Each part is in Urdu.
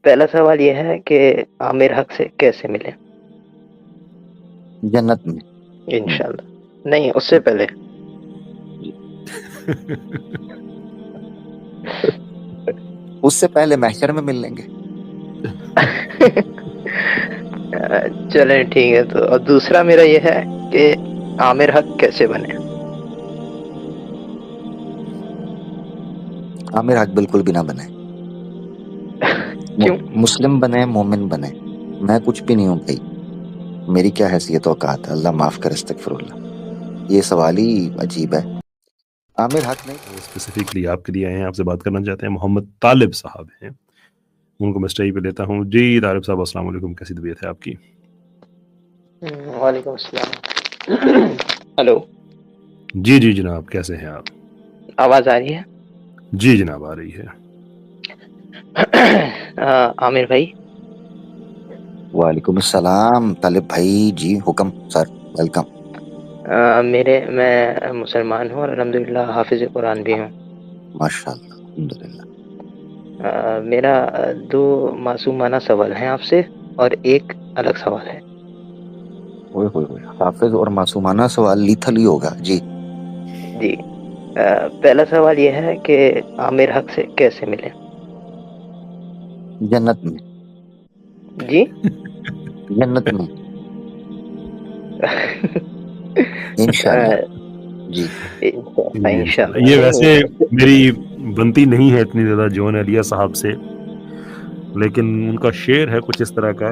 پہلا سوال یہ ہے کہ عامر حق سے کیسے ملیں؟ جنت میں انشاءاللہ نہیں، اس سے پہلے اس سے پہلے محشر میں مل لیں گے. چلیں ٹھیک ہے. تو اور دوسرا میرا یہ ہے کہ عامر حق کیسے بنے؟ عامر حق بالکل بھی نہ بنے. کیوں؟ مسلم بنے، مومن بنے. میں کچھ بھی نہیں ہوں بھائی. میری کیا حیثیت اوقات ہے؟ اللہ معاف کر، استغفر اللہ. یہ سوال ہی عجیب ہے. عامر حق نہیں. اسپیسیفکلی آپ کے لیے آئے ہیں، آپ سے بات کرنا چاہتے ہیں. محمد طالب صاحب ہیں، ان کو میں اسٹیج پہ لیتا ہوں. جی طالب صاحب السلام علیکم، کیسی طبیعت ہے آپ کی؟ وعلیکم السلام. ہلو، جی جی جناب، کیسے ہیں آپ؟ آواز آ رہی ہے؟ جی جناب آ رہی ہے. عامر بھائی، وعلیکم السلام طالب بھائی. جی حکم سر، ویلکم. میں مسلمان ہوں اور الحمدللہ حافظ قرآن بھی ہوں. ماشاء اللہ، الحمدللہ. میرا دو معصومانہ سوال ہیں آپ سے اور ایک الگ سوال ہے. ہوئے ہوئے ہوئے، حافظ اور معصومانہ سوال لیتھل ہی ہوگا. جی جی، پہلا سوال یہ ہے کہ عامر حق سے کیسے ملیں؟ جنت میں. جی. جنت میں انشاءاللہ. جی انشاءاللہ یہ نہیں ویسے میری بنتی نہیں ہے اتنی زیادہ جون علیہ صاحب سے، لیکن ان کا شعر ہے کچھ اس طرح کا،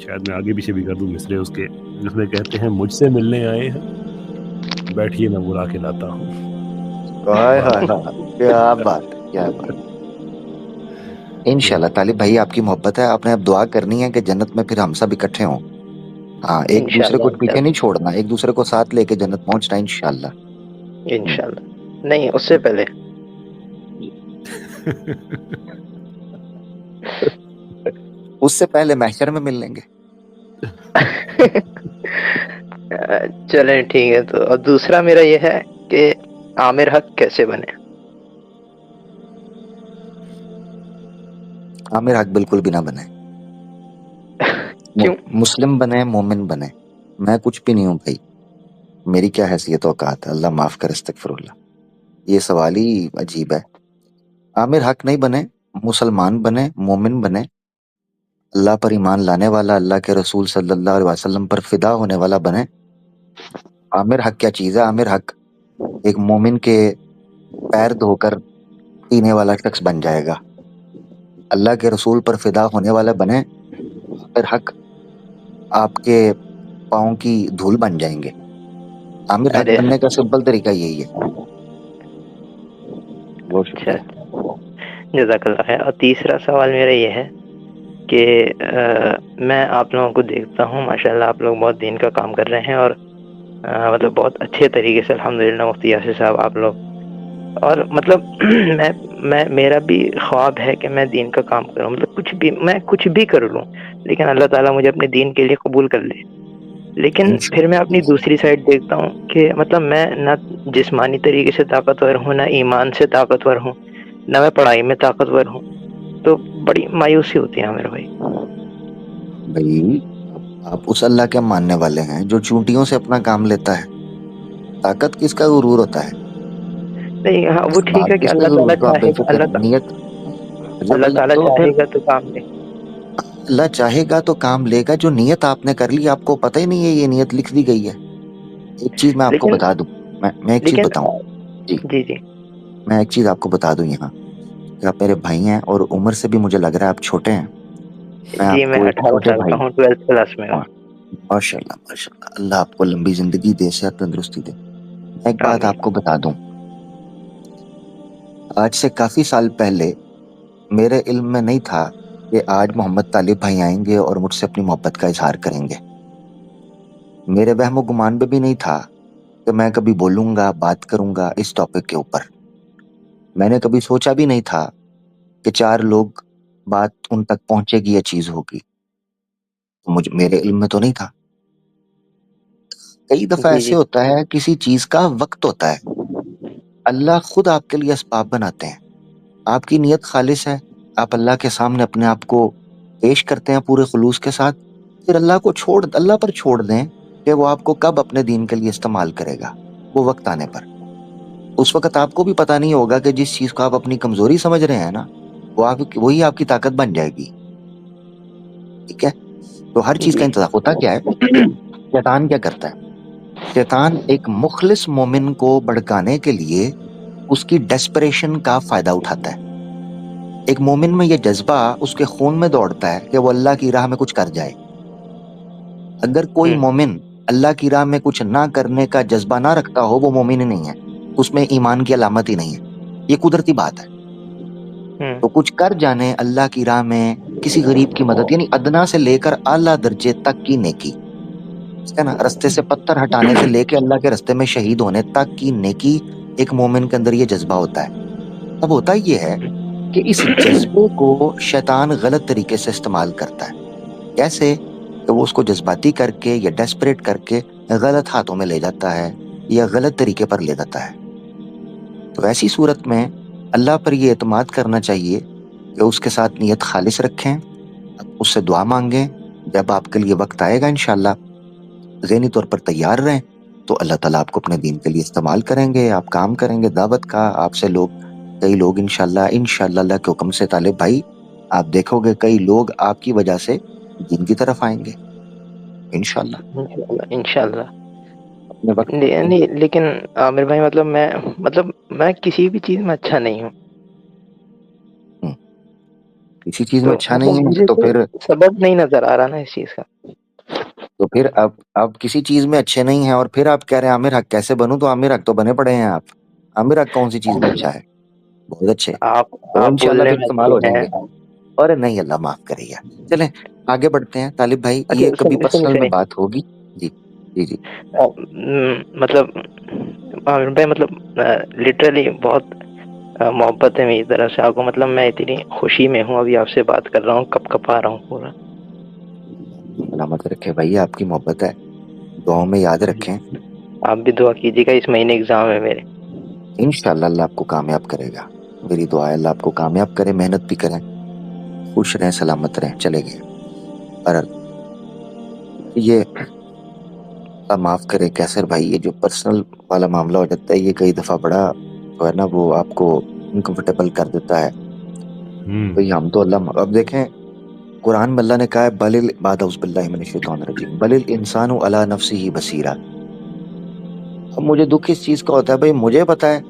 شاید میں آگے پیچھے بھی کر دوں مصرے اس کے، جس میں کہتے ہیں مجھ سے ملنے آئے ہیں، بیٹھیے میں بلا کے لاتا ہوں. ہائے ہائے ہائے، کیا بات ہے، کیا بات. انشاءاللہ طالب بھائی، آپ کی محبت ہے. آپ نے اب دعا کرنی ہے کہ جنت میں پھر ہم سب اکٹھے ہوں. ہاں، ایک دوسرے کو پیچھے نہیں چھوڑنا، ایک دوسرے کو ساتھ لے کے جنت پہنچنا انشاءاللہ. انشاءاللہ نہیں، اس سے پہلے اس سے پہلے محشر میں مل لیں گے. چلیں ٹھیک ہے. تو اور دوسرا میرا یہ ہے کہ عامر حق کیسے بنے؟ عامر حق بالکل بھی نہ بنے. کیوں؟ مسلم بنے، مومن بنے. میں کچھ بھی نہیں ہوں بھائی. میری کیا حیثیت اوقات ہے؟ اللہ معاف کر، استغفر اللہ. یہ سوال ہی عجیب ہے. عامر حق نہیں بنے، مسلمان بنے، مومن بنے. اللہ پر ایمان لانے والا، اللہ کے رسول صلی اللہ علیہ وسلم پر فدا ہونے والا بنے. عامر حق کیا چیز ہے؟ عامر حق ایک مومن کے پیر دھو کر پینے والا شخص بن جائے گا. اللہ کے رسول پر فدا ہونے والا بنے. عامر حق آپ کے پاؤں کی دھول بن جائیں گے. عامر حق ارے بننے کا سمپل طریقہ یہی ہے. بہت اچھا، شکریہ. جزاک اللہ خیر. اور تیسرا سوال میرا یہ ہے کہ میں آپ لوگوں کو دیکھتا ہوں، ماشاءاللہ آپ لوگ بہت دین کا کام کر رہے ہیں، اور مطلب بہت اچھے طریقے سے الحمدللہ مفتی یاسر صاحب آپ لوگ، اور مطلب میرا بھی خواب ہے کہ میں دین کا کام کروں، مطلب میں کچھ بھی کر لوں، لیکن اللہ تعالیٰ مجھے اپنے دین کے لیے قبول کر لے. لیکن پھر میں اپنی دوسری سائڈ دیکھتا ہوں کہ مطلب میں نہ جسمانی طریقے سے طاقتور ہوں، نہ ایمان سے طاقتور ہوں، نہ میں پڑھائی میں طاقتور ہوں. تو بڑی مایوسی ہوتی ہے میرے بھائی. بھائی آپ اس اللہ کے ماننے والے ہیں جو چونٹیوں سے اپنا کام لیتا ہے. طاقت کس کا غرور ہوتا ہے؟ نہیں، ہاں وہ ٹھیک ہے بات کہ کس کا اللہ ضرور، تعالیٰ تو آپ بے چاہے گا، فکر نیت. جب اللہ تعالیٰ تو پھر چاہے گا تو کام لے. اللہ چاہے گا تو کام لے گا. جو نیت آپ نے کر لی، آپ کو پتہ ہی نہیں ہے یہ نیت لکھ دی گئی ہے. ایک چیز میں آپ کو لیکن بتا دوں، میں ایک چیز لیکن بتاؤں. جی جی جی میں ایک چیز آپ کو بتا دوں یہاں کہ آپ میرے بھائی ہیں، اور عمر سے بھی مجھے لگ رہا ہے آپ چھوٹے ہیں. میں جی، آپ میں کو ایک 18 چھوٹے سال کا بھائی. ہوں، 12th کلاس میں ہوں. ماشاء اللہ ماشاء اللہ، اللہ آپ کو لمبی زندگی دے، صحت تندرستی دے. ایک بات آمین. آپ کو بتا دوں، آج سے کافی سال پہلے میرے علم میں نہیں تھا کہ آج محمد طالب بھائی آئیں گے اور مجھ سے اپنی محبت کا اظہار کریں گے. میرے وہم و گمان میں بھی نہیں تھا کہ میں کبھی بولوں گا، بات کروں گا اس ٹاپک کے اوپر. میں نے کبھی سوچا بھی نہیں تھا کہ 4 لوگ بات ان تک پہنچے گی، یہ چیز ہوگی. میرے علم میں تو نہیں تھا. کئی دفعہ جی ایسے جی ہوتا ہے، کسی چیز کا وقت ہوتا ہے، اللہ خود آپ کے لیے اسباب بناتے ہیں. آپ کی نیت خالص ہے، آپ اللہ کے سامنے اپنے آپ کو پیش کرتے ہیں پورے خلوص کے ساتھ، پھر اللہ پر چھوڑ دیں کہ وہ آپ کو کب اپنے دین کے لیے استعمال کرے گا، وہ وقت آنے پر۔ اس وقت آپ کو بھی پتہ نہیں ہوگا کہ جس چیز کو آپ اپنی کمزوری سمجھ رہے ہیں نا، وہی آپ کی طاقت بن جائے گی، ٹھیک ہے؟ تو ہر چیز کا جی انتظام ہوتا کیا ہے؟ شیطان کیا کرتا ہے؟ شیطان ایک مخلص مومن کو بھڑکانے کے لیے اس کی ڈیسپریشن کا فائدہ اٹھاتا ہے۔ ایک مومن میں یہ جذبہ اس کے خون میں دوڑتا ہے کہ وہ اللہ کی راہ میں کچھ کر جائے۔ اگر کوئی مومن اللہ کی راہ میں کچھ نہ کرنے کا جذبہ نہ رکھتا ہو، وہ مومن ہی نہیں ہے، اس میں ایمان کی علامت ہی نہیں ہے، یہ قدرتی بات ہے۔ تو کچھ کر جانے اللہ کی راہ میں، کسی غریب کی مدد، یعنی ادنا سے لے کر اعلیٰ درجے تک کی نیکی، ٹھیک ہے نا؟ رستے سے پتھر ہٹانے سے لے کے اللہ کے رستے میں شہید ہونے تک کی نیکی، ایک مومن کے اندر یہ جذبہ ہوتا ہے۔ اب ہوتا یہ ہے کہ اس جذبے کو شیطان غلط طریقے سے استعمال کرتا ہے۔ کیسے؟ کہ وہ اس کو جذباتی کر کے یا ڈیسپریٹ کر کے غلط ہاتھوں میں لے جاتا ہے یا غلط طریقے پر لے جاتا ہے۔ تو ایسی صورت میں اللہ پر یہ اعتماد کرنا چاہیے کہ اس کے ساتھ نیت خالص رکھیں، اب اس سے دعا مانگیں، جب آپ کے لیے وقت آئے گا انشاءاللہ ذہنی طور پر تیار رہیں، تو اللہ تعالیٰ آپ کو اپنے دین کے لیے استعمال کریں گے، آپ کام کریں گے دعوت کا، آپ سے کئی لوگ انشاءاللہ اللہ کے حکم سے طالب بھائی، آپ دیکھو گے کئی لوگ آپ کی وجہ سے دین کی طرف آئیں گے انشاءاللہ۔ انشاءاللہ۔ اپنے وقت نہیں لیکن عامر بھائی میں کسی بھی چیز میں اچھا نہیں ہوں، کسی چیز میں تو اچھا نہیں ہے مجھے تو کوئی پھر سبب نہیں نظر آ رہا نا اس چیز کا۔ آپ کسی چیز میں اچھے نہیں ہیں اور پھر آپ کہہ رہے ہیں عامر حق کیسے بنوں؟ تو عامر حق تو بنے پڑے ہیں آپ۔ عامر حق کون سی چیز میں اچھا ہے؟ بہت اچھے، آپ تو انشاءاللہ بولنے پھر میں استعمال ہو اچھے جائیں ہیں۔ گے۔ اور نہیں، اللہ معاف کرے گا۔ چلیں آگے بڑھتے ہیں طالب بھائی، اچھا یہ کبھی پرسنل میں سنی بات ہوگی۔ جی جی جی عامر بھائی لٹرلی بہت محبت ہے میری طرف سے آپ کو، میں اتنی خوشی میں ہوں، ابھی آپ سے بات کر رہا ہوں، کپ آ رہا ہوں پورا۔ سلامت رکھے بھائی، آپ کی محبت ہے، دعاؤں میں یاد رکھیں۔ آپ بھی دعا کیجیے گا، اس مہینے ایگزام ہے میرے۔ انشاءاللہ اللہ آپ کو کامیاب کرے گا، میری دعا ہے اللہ آپ کو کامیاب کرے، محنت بھی کریں، خوش رہیں، سلامت رہیں۔ چلے گئے اور یہ اللہ معاف کرے کیسر بھائی، یہ جو پرسنل والا معاملہ ہو جاتا ہے، یہ کئی دفعہ بڑا جو ہے نا وہ آپ کو انکمفرٹیبل کر دیتا ہے۔ بھئی ہم تو اب دیکھیں قرآن میں اللہ نے کہا ہے بعد اعوذ باللہ من الشیطان الرجیم بل الانسان علی نفسہ بصیرہ۔ اب مجھے دکھ اس چیز کا ہوتا ہے، بھئی مجھے پتا ہے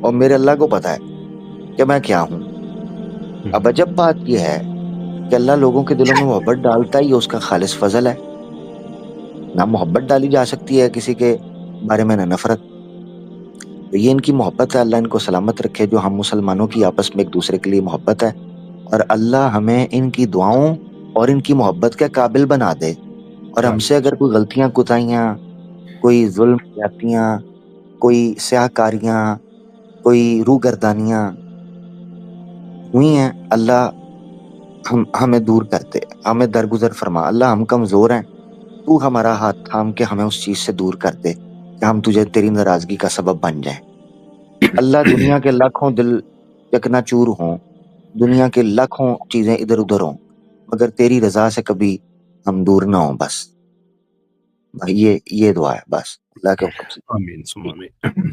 اور میرے اللہ کو پتا ہے کہ میں کیا ہوں۔ اب عجب بات یہ ہے کہ اللہ لوگوں کے دلوں میں محبت ڈالتا ہی اس کا خالص فضل ہے، نہ محبت ڈالی جا سکتی ہے کسی کے بارے میں، نہ نفرت۔ تو یہ ان کی محبت ہے، اللہ ان کو سلامت رکھے، جو ہم مسلمانوں کی آپس میں ایک دوسرے کے لیے محبت ہے، اور اللہ ہمیں ان کی دعاؤں اور ان کی محبت کے قابل بنا دے، اور ہم سے اگر کوئی غلطیاں کوتاہیاں، کوئی ظلم زیادتیاں، کوئی سیاہ کاریاں، کوئی روگردانیاں ہوئی ہیں، اللہ ہمیں دور کر دے، ہمیں درگزر فرما۔ اللہ ہم کمزور ہیں، تو ہمارا ہاتھ تھام کے ہمیں اس چیز سے دور کر دے کہ ہم تیری ناراضگی کا سبب بن جائیں۔ اللہ دنیا کے لاکھوں دل چکنا چور ہوں، دنیا کے لاکھوں چیزیں ادھر ادھر ہوں، مگر تیری رضا سے کبھی ہم دور نہ ہوں۔ بس بھائی یہ دعا ہے، بس اللہ کے حکم سے۔ آمین ثم آمین۔